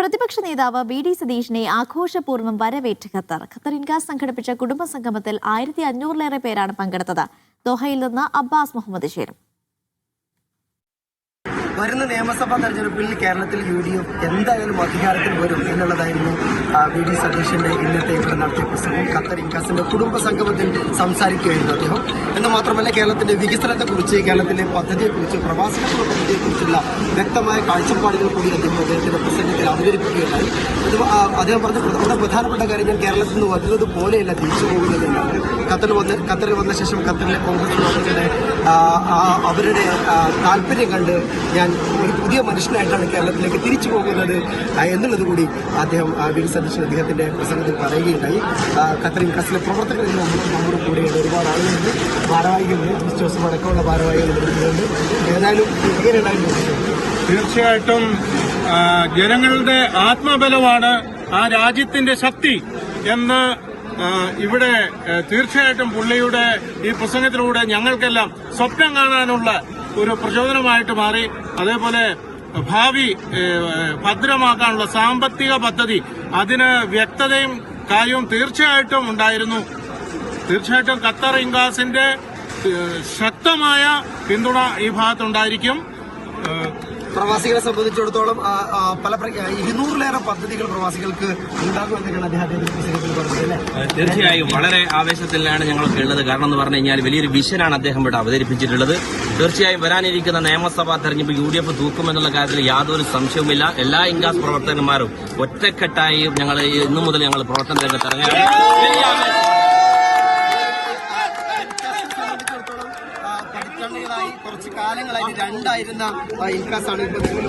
പ്രതിപക്ഷ നേതാവ് വി.ഡി. സതീശനെ ആഘോഷപൂർവ്വം വരവേറ്റ് ഖത്തർ. ഖത്തർ ഇൻകാസ് സംഘടിപ്പിച്ച കുടുംബ സംഗമത്തിൽ 1500-ലേറെ പേരാണ് പങ്കെടുത്തത്. ദോഹയിൽ നിന്ന് അബ്ബാസ് മുഹമ്മദ് ചേരും. വരുന്ന നിയമസഭാ തെരഞ്ഞെടുപ്പിൽ കേരളത്തിൽ UDF എന്തായാലും അധികാരത്തിൽ വരും എന്നുള്ളതായിരുന്നു വി.ഡി. സതീശന്റെ ഇന്നത്തെ ഇവിടെ നടത്തിയ പ്രസംഗം. ഖത്തർ ഇൻകാസിന്റെ കുടുംബ സംഗമത്തിൽ സംസാരിക്കുകയായിരുന്നു അദ്ദേഹം. എന്ന് മാത്രമല്ല കേരളത്തിന്റെ വികസനത്തെക്കുറിച്ച്, കേരളത്തിലെ പദ്ധതിയെക്കുറിച്ച്, പ്രവാസികളുടെ പദ്ധതിയെക്കുറിച്ചുള്ള വ്യക്തമായ കാഴ്ചപ്പാടുകൾ കൂടി അദ്ദേഹത്തിന്റെ പ്രസംഗത്തിൽ അവതരിപ്പിക്കുകയുണ്ടായി. അദ്ദേഹം പറഞ്ഞ പ്രധാനപ്പെട്ട കാര്യം, ഞാൻ കേരളത്തിൽ നിന്ന് വരുന്നത് പോലെയല്ല തിരിച്ചു പോകുന്നതെന്നാണ്. ഖത്തറിൽ വന്ന ശേഷം ഖത്തറിലെ കോൺഗ്രസ് പ്രവർത്തകരുടെ അവരുടെ താല്പര്യം കണ്ട് ഞാൻ ഒരു പുതിയ മനുഷ്യനായിട്ടാണ് കേരളത്തിലേക്ക് തിരിച്ചു പോകുന്നത് എന്നുള്ളത് കൂടി അദ്ദേഹം വി.ഡി. സതീശൻ അദ്ദേഹത്തിന്റെ പ്രസംഗത്തിൽ പറയുകയുണ്ടായി. ഖത്തർ ഇൻകാസിലെ പ്രവർത്തകർ നമ്മുടെ കൂടെയുണ്ട്, ഒരുപാട് ആളുകളുണ്ട്, ഭാരവാഹികളുണ്ട്, ജോസഫ് അടക്കമുള്ള ഭാരവാഹികൾ വരുന്നുണ്ട്. ഏതായാലും തീർച്ചയായിട്ടും ജനങ്ങളുടെ ആത്മബലമാണ് ആ രാജ്യത്തിന്റെ ശക്തി എന്ന് ഇവിടെ തീർച്ചയായിട്ടും പുള്ളിയുടെ ഈ പ്രസംഗത്തിലൂടെ ഞങ്ങൾക്കെല്ലാം സ്വപ്നം കാണാനുള്ള ഒരു പ്രചോദനമായിട്ട് മാറി. അതേപോലെ ഭാവി ഭദ്രമാക്കാനുള്ള സാമ്പത്തിക പദ്ധതി, അതിന് വ്യക്തതയും കാര്യവും തീർച്ചയായിട്ടും ഉണ്ടായിരുന്നു. തീർച്ചയായിട്ടും ഖത്തർ ഇൻകാസിന്റെ ശക്തമായ പിന്തുണ ഈ ഭാഗത്തുണ്ടായിരിക്കും. പ്രവാസികളെ സംബന്ധിച്ചിടത്തോളം 200-ലേറെ പദ്ധതികൾ പ്രവാസികൾക്ക് ഉണ്ടാകുമെന്നൊക്കെയാണ് അദ്ദേഹത്തിന്റെ പ്രസംഗത്തിൽ പറഞ്ഞത്. തീർച്ചയായും വളരെ ആവേശത്തിലാണ് ഞങ്ങളൊക്കെ ഉള്ളത്. കാരണം എന്ന് പറഞ്ഞു കഴിഞ്ഞാൽ വലിയൊരു വിഷനാണ് അദ്ദേഹം ഇവിടെ അവതരിപ്പിച്ചിട്ടുള്ളത്. തീർച്ചയായും വരാനിരിക്കുന്ന നിയമസഭാ തെരഞ്ഞെടുപ്പ് UDF തൂക്കുമെന്നുള്ള കാര്യത്തിൽ യാതൊരു സംശയവുമില്ല. എല്ലാ ഇൻകാസ് പ്രവർത്തകന്മാരും ഒറ്റക്കെട്ടായി ഞങ്ങൾ ഇന്നു മുതൽ ഞങ്ങൾ പ്രവർത്തന രംഗത്ത് ഇറങ്ങുകയാണ്. കുറച്ച് കാലങ്ങളായി രണ്ടായിരുന്ന ഇൻകാസാണ് ഇപ്പോൾ നിലവിൽ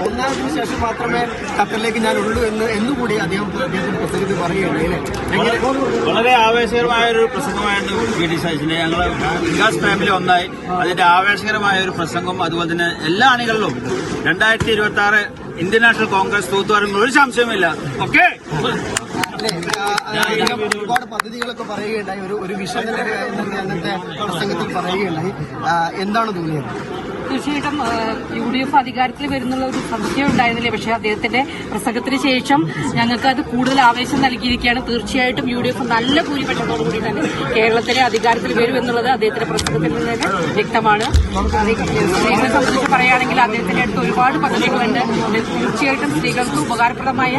ഒന്നായതിനു ശേഷം മാത്രമേ ഖത്തറിലേക്ക് ഞാൻ ഉള്ളൂ എന്നുകൂടി അദ്ദേഹത്തിന്റെ പ്രസംഗത്തിൽ പറയുകയാണ്. വളരെ ആവേശകരമായ ഒരു പ്രസംഗമായിരുന്നു വി.ഡി. സതീശന്റെ. ഞങ്ങൾ ഇൻകാസ് ഫാമിലി ഒന്നായി അതിന്റെ ആവേശകരമായ ഒരു പ്രസംഗം. അതുപോലെ തന്നെ എല്ലാ അണികളിലും 2026 ഇന്ത്യൻ നാഷണൽ കോൺഗ്രസ് തൂത്തുവാരും ഒരു സംശയമില്ല. ഓക്കെ, ഒരുപാട് പദ്ധതികളൊക്കെ പറയുകയുണ്ടായി. ഒരു വിഷൻ അന്നത്തെ പ്രസംഗത്തിൽ പറയുകയുണ്ടായി. എന്താണ് തോന്നിയത്? തീർച്ചയായിട്ടും UDF അധികാരത്തിൽ വരുന്നുള്ള ഒരു സംശയം ഉണ്ടായിരുന്നില്ല. പക്ഷേ അദ്ദേഹത്തിന്റെ പ്രസംഗത്തിന് ശേഷം ഞങ്ങൾക്ക് അത് കൂടുതൽ ആവേശം നൽകിയിരിക്കുകയാണ്. തീർച്ചയായിട്ടും UDF നല്ല ഭൂരിപക്ഷത്തോടുകൂടി തന്നെ കേരളത്തിലെ അധികാരത്തിൽ വരും എന്നുള്ളത് അദ്ദേഹത്തിന്റെ പ്രസംഗത്തിൽ നിന്ന് തന്നെ വ്യക്തമാണ്. സ്ത്രീകളെ സംബന്ധിച്ച് പറയുകയാണെങ്കിൽ അദ്ദേഹത്തിന്റെ അടുത്ത് ഒരുപാട് പദ്ധതികളുണ്ട്. തീർച്ചയായിട്ടും സ്ത്രീകൾക്ക് ഉപകാരപ്രദമായ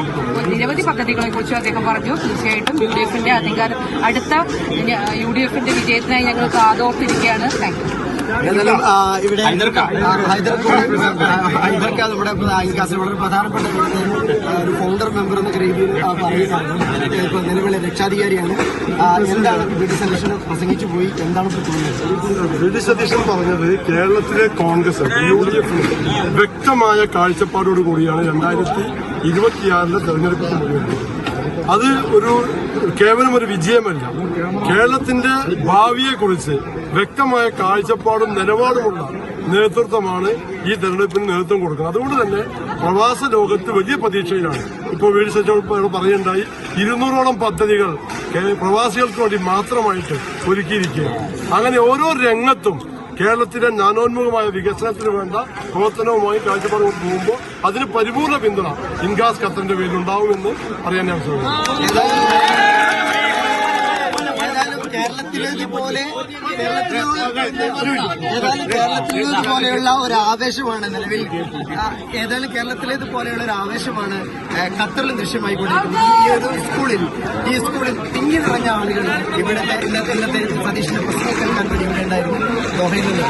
നിരവധി പദ്ധതികളെ കുറിച്ച് അദ്ദേഹം പറഞ്ഞു. തീർച്ചയായിട്ടും UDFന്റെ അധികാരം അടുത്ത UDFന്റെ വിജയത്തിനായി ഞങ്ങൾ കാതോർത്തിരിക്കുകയാണ്. Thank you. എന്നാലും ഇവിടെ ഹൈദർക്ക നമ്മുടെ ഇൻകാസിൽ വളരെ പ്രധാനപ്പെട്ട ഒരു ഫൗണ്ടർ മെമ്പർ എന്ന രീതിയിൽ പറയുകയാണ്. നിലവിലെ രക്ഷാധികാരിയാണ്. എന്താണ് വി.ഡി. സതീശൻ പ്രസംഗിച്ചു പോയി, എന്താണ് തോന്നുന്നത്? വി.ഡി. സതീശൻ പറഞ്ഞത് കേരളത്തിലെ കോൺഗ്രസ് UDF വ്യക്തമായ കാഴ്ചപ്പാടോടുകൂടിയാണ് 2026 തെരഞ്ഞെടുപ്പിന് മുന്നിൽ. അത് കേവലം ഒരു വിജയമല്ല, കേരളത്തിന്റെ ഭാവിയെക്കുറിച്ച് വ്യക്തമായ കാഴ്ചപ്പാടും നിലപാടുമുള്ള നേതൃത്വമാണ് ഈ തെരഞ്ഞെടുപ്പിന് നേതൃത്വം കൊടുക്കുന്നത്. അതുകൊണ്ട് തന്നെ പ്രവാസ ലോകത്ത് വലിയ പ്രതീക്ഷയിലാണ്. ഇപ്പോൾ വി.ഡി. സതീശൻ പറയുണ്ടായി 200ഓളം പദ്ധതികൾ പ്രവാസികൾക്ക് വേണ്ടി മാത്രമായിട്ട് ഒരുക്കിയിരിക്കുകയാണ്. അങ്ങനെ ഓരോ രംഗത്തും കേരളത്തിലെ ജ്ഞാനോന്മുഖമായ വികസനത്തിന് വേണ്ട പ്രവർത്തനവുമായി കാഴ്ചപ്പാട് പോകുമ്പോൾ അതിന് പരിപൂർണ പിന്തുണ ഇൻകാസ് ഖത്തറിന്റെ പേരിലുണ്ടാവുമെന്ന് പറയാൻ ഞാൻ ശ്രമിക്കുന്നു. കേരളത്തിലേതുപോലെയുള്ള ഒരു ആവേശമാണ് നിലവിൽ കേരളത്തിലേതുപോലെയുള്ള ഒരു ആവേശമാണ് ഖത്തറിലും ദൃശ്യമായിക്കൊണ്ടിരിക്കുന്നത്. ഈ സ്കൂളിൽ തിങ്ങി നിറഞ്ഞ ആളുകൾ ഇന്നത്തെ സതീശന്റെ പ്രസംഗം കേൾക്കാൻ വേണ്ടി ഇവിടെ ഉണ്ടായിരുന്നു. ദോഹയിൽ നിന്ന്